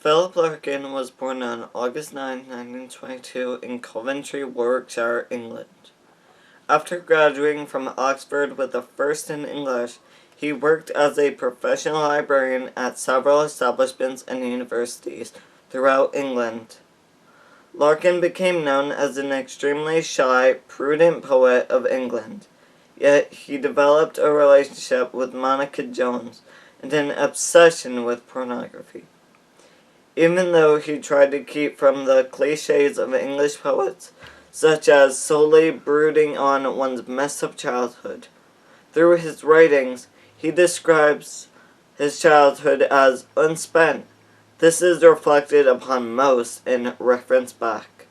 Philip Larkin was born on August 9, 1922 in Coventry, Warwickshire, England. After graduating from Oxford with a first in English, he worked as a professional librarian at several establishments and universities throughout England. Larkin became known as an extremely shy, prudent poet of England, yet he developed a relationship with Monica Jones and an obsession with pornography. Even though he tried to keep from the cliches of English poets, such as solely brooding on one's messed up childhood, through his writings, he describes his childhood as unspent. This is reflected upon most in Reference Back.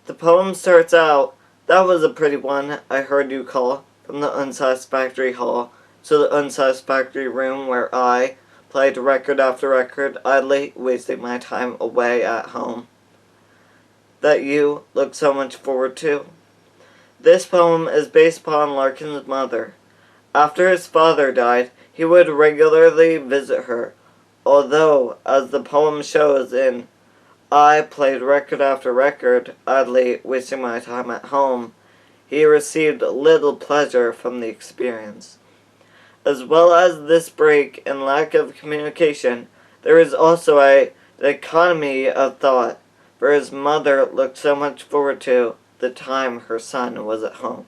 The poem starts out, "That was a pretty one, I heard you call, from the unsatisfactory hall to the unsatisfactory room where I played record after record, idly wasting my time away at home. That you look so much forward to." This poem is based upon Larkin's mother. After his father died, he would regularly visit her, although, as the poem shows in "I played record after record, idly wasting my time at home," he received little pleasure from the experience. As well as this break and lack of communication, there is also a dichotomy of thought, for his mother looked so much forward to the time her son was at home.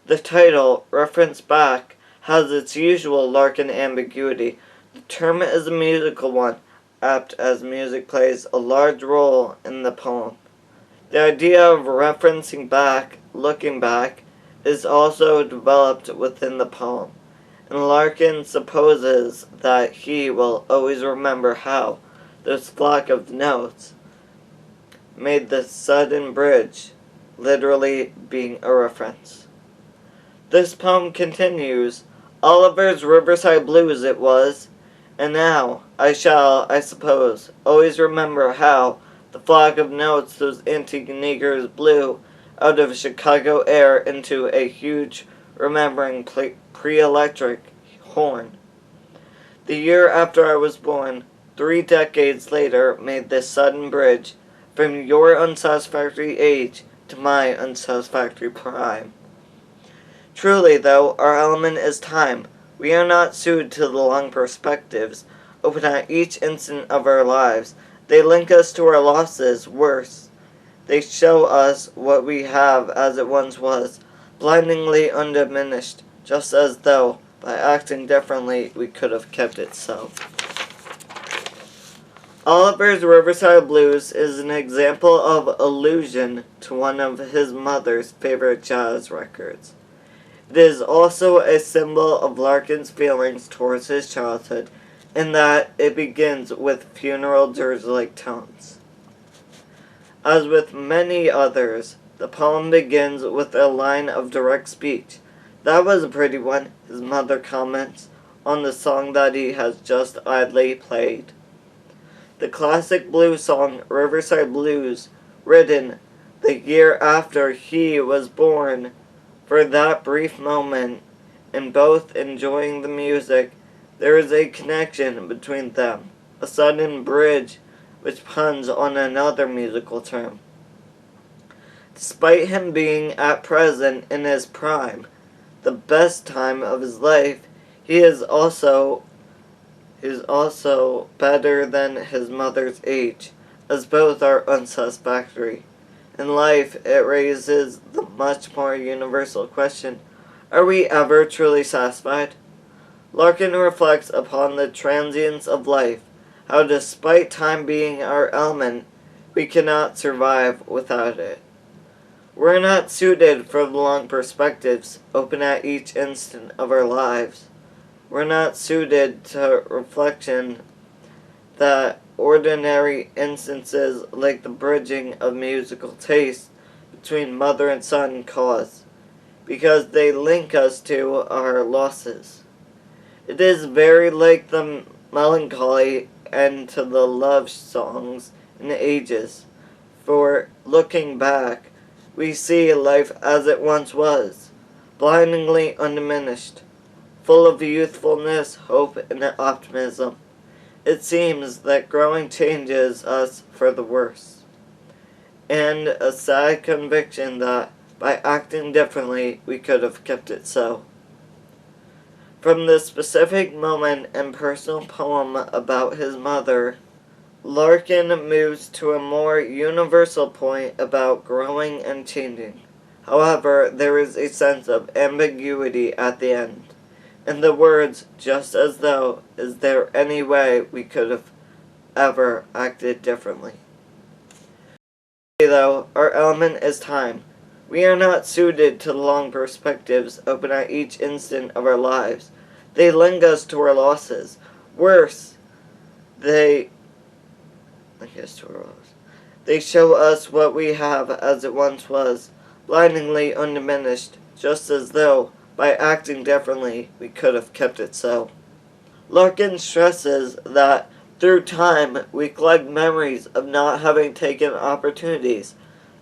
The title, Reference Back, has its usual Larkin ambiguity. The term is a musical one, apt as music plays a large role in the poem. The idea of referencing back, looking back, is also developed within the poem, and Larkin supposes that he will always remember how this flock of notes made the sudden bridge, literally being a reference. This poem continues, "Oliver's Riverside Blues it was, and now I shall, I suppose, always remember how the flock of notes those antique niggers blew out of Chicago air into a huge, remembering pre-electric horn. The year after I was born, 3 decades later, made this sudden bridge from your unsatisfactory age to my unsatisfactory prime." Truly, though, our element is time. We are not suited to the long perspectives, open at each instant of our lives. They link us to our losses, worse. They show us what we have as it once was, blindingly undiminished, just as though, by acting differently, we could have kept it so. Oliver's Riverside Blues is an example of allusion to one of his mother's favorite jazz records. It is also a symbol of Larkin's feelings towards his childhood, in that it begins with funeral dirge-like tones. As with many others, the poem begins with a line of direct speech. "That was a pretty one," his mother comments on the song that he has just idly played. The classic blues song Riverside Blues, written the year after he was born, for that brief moment, in both enjoying the music, there is a connection between them, a sudden bridge which puns on another musical term. Despite him being at present in his prime, the best time of his life, he is also better than his mother's age, as both are unsatisfactory. In life, it raises the much more universal question, are we ever truly satisfied? Larkin reflects upon the transience of life, how despite time being our element, we cannot survive without it. We're not suited for the long perspectives, open at each instant of our lives. We're not suited to reflection that ordinary instances like the bridging of musical taste between mother and son cause, because they link us to our losses. It is very like the melancholy and to the love songs in the ages, for looking back, we see life as it once was, blindingly undiminished, full of youthfulness, hope, and optimism. It seems that growing changes us for the worse, and a sad conviction that, by acting differently, we could have kept it so. From the specific moment and personal poem about his mother, Larkin moves to a more universal point about growing and changing. However, there is a sense of ambiguity at the end, and the words, just as though, is there any way we could have ever acted differently? Though, our element is time. We are not suited to the long perspectives open at each instant of our lives. They link us to our losses. Worse, they link us to our losses. They show us what we have as it once was, blindingly undiminished, just as though, by acting differently, we could have kept it so. Larkin stresses that through time we collect memories of not having taken opportunities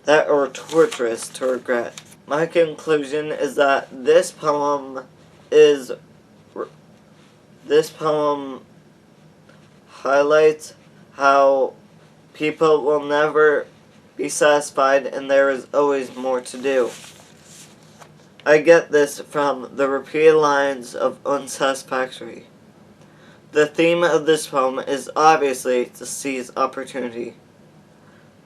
that are torturous to regret. My conclusion is that this poem highlights how people will never be satisfied and there is always more to do. I get this from the repeated lines of unsatisfactory. The theme of this poem is obviously to seize opportunity.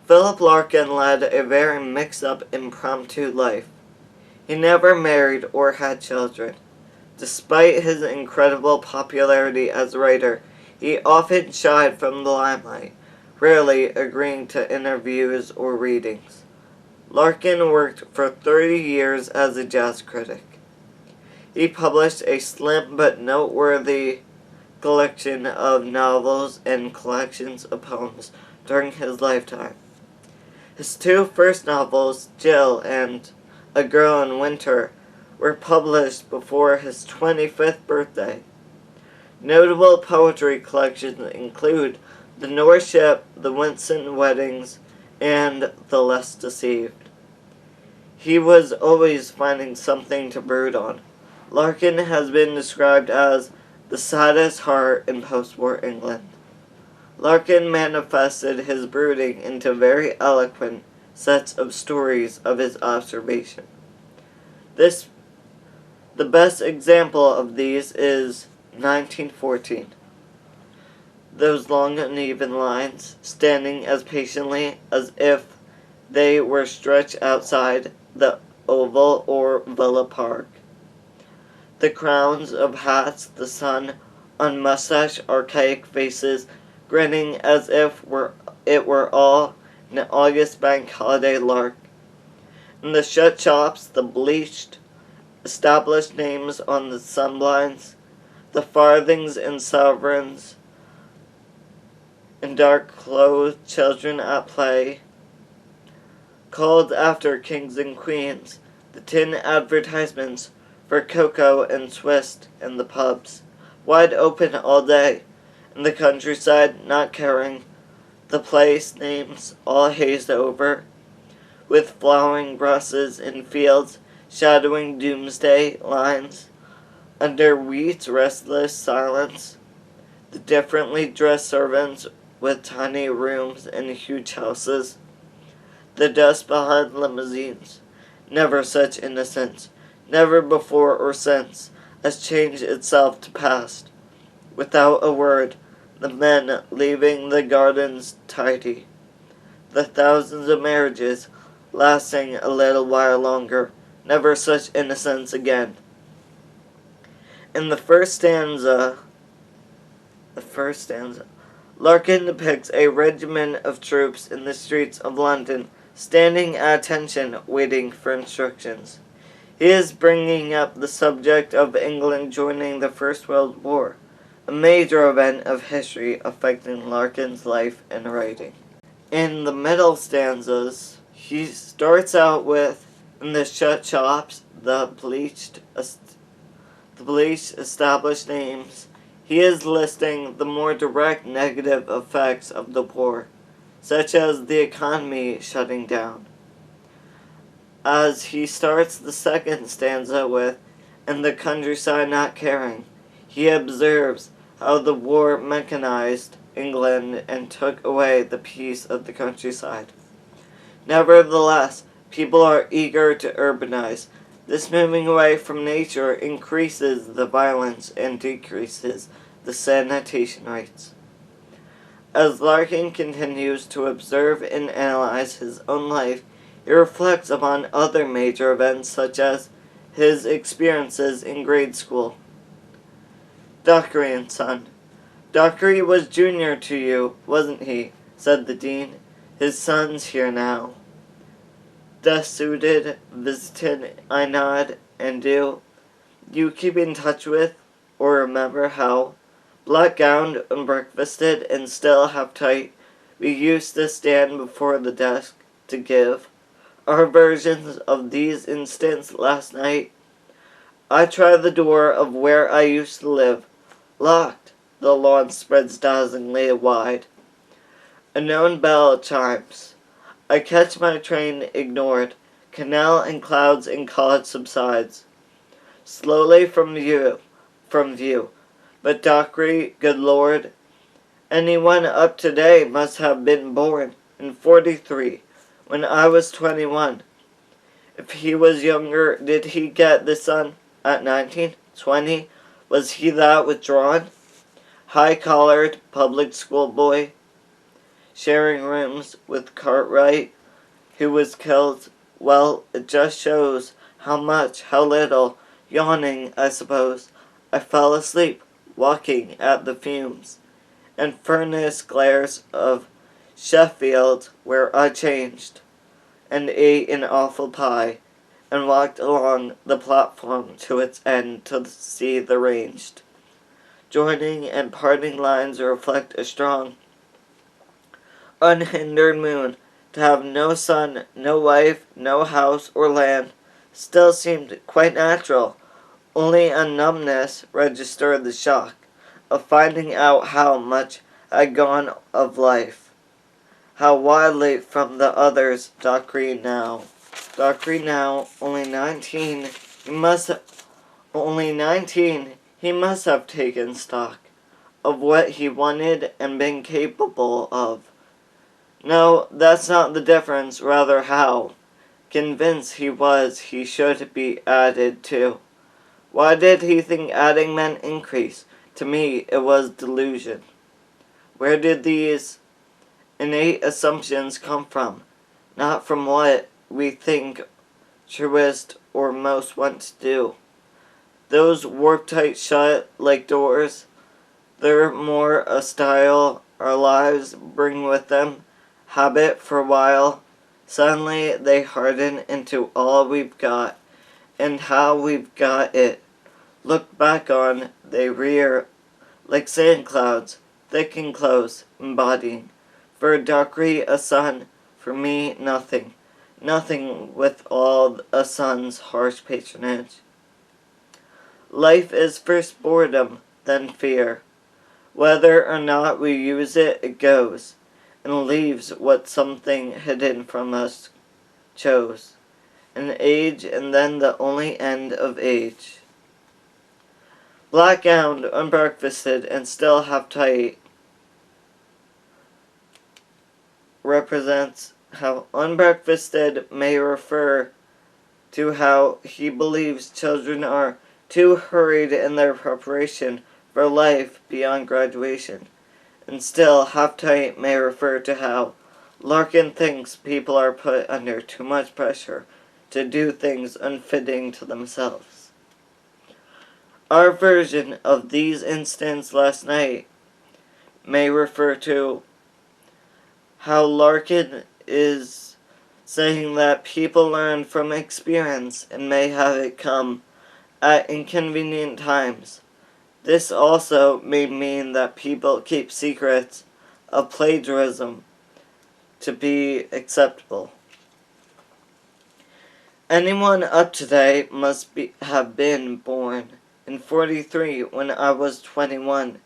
Philip Larkin led a very mixed-up, impromptu life. He never married or had children. Despite his incredible popularity as a writer, he often shied from the limelight, rarely agreeing to interviews or readings. Larkin worked for 30 years as a jazz critic. He published a slim but noteworthy collection of novels and collections of poems during his lifetime. His two first novels, Jill and A Girl in Winter, were published before his 25th birthday. Notable poetry collections include The North Ship, The Winston Weddings, and The Less Deceived. He was always finding something to brood on. Larkin has been described as the saddest heart in post-war England. Larkin manifested his brooding into very eloquent sets of stories of his observation. The best example of these is 1914. Those long uneven lines, standing as patiently as if they were stretched outside the Oval or Villa Park. The crowns of hats, the sun on mustache archaic faces, grinning as if it were all an August bank holiday lark. In the shut shops, the bleached, established names on the sunblinds, the farthings and sovereigns, and dark-clothed children at play, called after kings and queens, the tin advertisements for cocoa and Swiss in the pubs, wide open all day, in the countryside not caring, the place names all hazed over, with flowering grasses in fields shadowing doomsday lines, under wheat's restless silence, the differently dressed servants with tiny rooms and huge houses, the dust behind limousines, never such innocence, never before or since, has changed itself to past. Without a word, the men leaving the gardens tidy, the thousands of marriages lasting a little while longer, never such innocence again. In the first stanza, Larkin depicts a regiment of troops in the streets of London, standing at attention, waiting for instructions. He is bringing up the subject of England joining the First World War, a major event of history affecting Larkin's life and writing. In the middle stanzas, he starts out with, in the shut shops, the bleached established names. He is listing the more direct negative effects of the war, such as the economy shutting down. As he starts the second stanza with, in the countryside not caring, he observes how the war mechanized England and took away the peace of the countryside. Nevertheless, people are eager to urbanize. This moving away from nature increases the violence and decreases the sanitation rates. As Larkin continues to observe and analyze his own life, he reflects upon other major events such as his experiences in grade school. Dockery and Son. Dockery was junior to you, wasn't he? Said the dean. His son's here now. Desuited, visited, I nod, and do. You keep in touch with, or remember how, black-gowned, unbreakfasted, and still half-tight, we used to stand before the desk to give our versions of these instants last night. I try the door of where I used to live. Locked. The lawn spreads dazzlingly wide. A known bell chimes. I catch my train ignored. Canal and clouds in college subsides. Slowly from view. But Dockery, good Lord, anyone up today must have been born in 43, when I was 21. If he was younger, did he get the son at 19, 20? Was he that withdrawn? High-collared public school boy, sharing rooms with Cartwright, who was killed. Well, it just shows how much, how little. Yawning, I suppose, I fell asleep, walking at the fumes and furnace glares of Sheffield, where I changed, and ate an awful pie, and walked along the platform to its end to see the ranged. Joining and parting lines reflect a strong, unhindered moon. To have no son, no wife, no house or land still seemed quite natural. Only a numbness registered the shock of finding out how much had gone of life. How widely from the others Dockery now. Dockery now, only 19, he must have taken stock of what he wanted and been capable of. No, that's not the difference, rather how. Convinced he was he should be added to. Why did he think adding meant increase? To me, it was delusion. Where did these innate assumptions come from? Not from what we think truest or most want to do. Those warp-tight shut like doors, they're more a style our lives bring with them. Habit for a while. Suddenly they harden into all we've got, and how we've got it. Look back on, they rear like sand clouds, thick and close, embodying. For Dockery a son, for me nothing. Nothing with all a son's harsh patronage. Life is first boredom, then fear. Whether or not we use it, it goes, and leaves what something hidden from us chose. An age, and then the only end of age. Black-gowned, unbreakfasted, and still half-tight represents how unbreakfasted may refer to how he believes children are too hurried in their preparation for life beyond graduation, and still half-tight may refer to how Larkin thinks people are put under too much pressure to do things unfitting to themselves. Our version of these instants last night may refer to how Larkin is saying that people learn from experience and may have it come at inconvenient times. This also may mean that people keep secrets of plagiarism to be acceptable. Anyone up today must have been born in 43 when I was 21.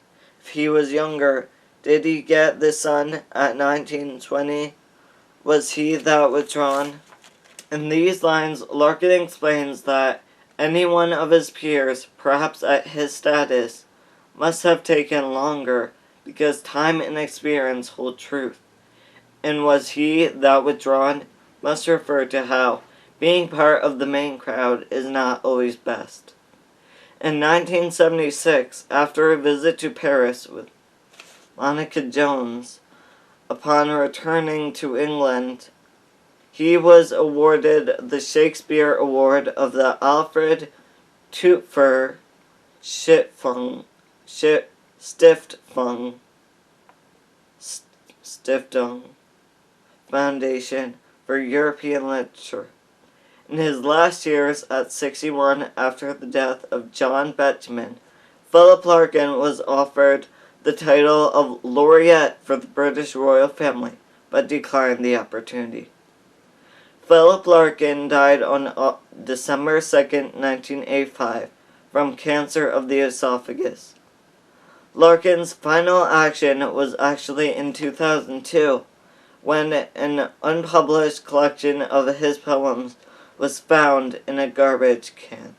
If he was younger, did he get the son at 1920? Was he that withdrawn? In these lines, Larkin explains that any one of his peers, perhaps at his status, must have taken longer, because time and experience hold truth. And was he that withdrawn must refer to how being part of the main crowd is not always best. In 1976, after a visit to Paris with Monica Jones, upon returning to England, he was awarded the Shakespeare Award of the Alfred Toepfer Stiftung Foundation for European Literature. In his last years, at 61 after the death of John Betjeman, Philip Larkin was offered the title of Laureate for the British royal family, but declined the opportunity. Philip Larkin died on December 2, 1985, from cancer of the esophagus. Larkin's final action was actually in 2002, when an unpublished collection of his poems was found in a garbage can.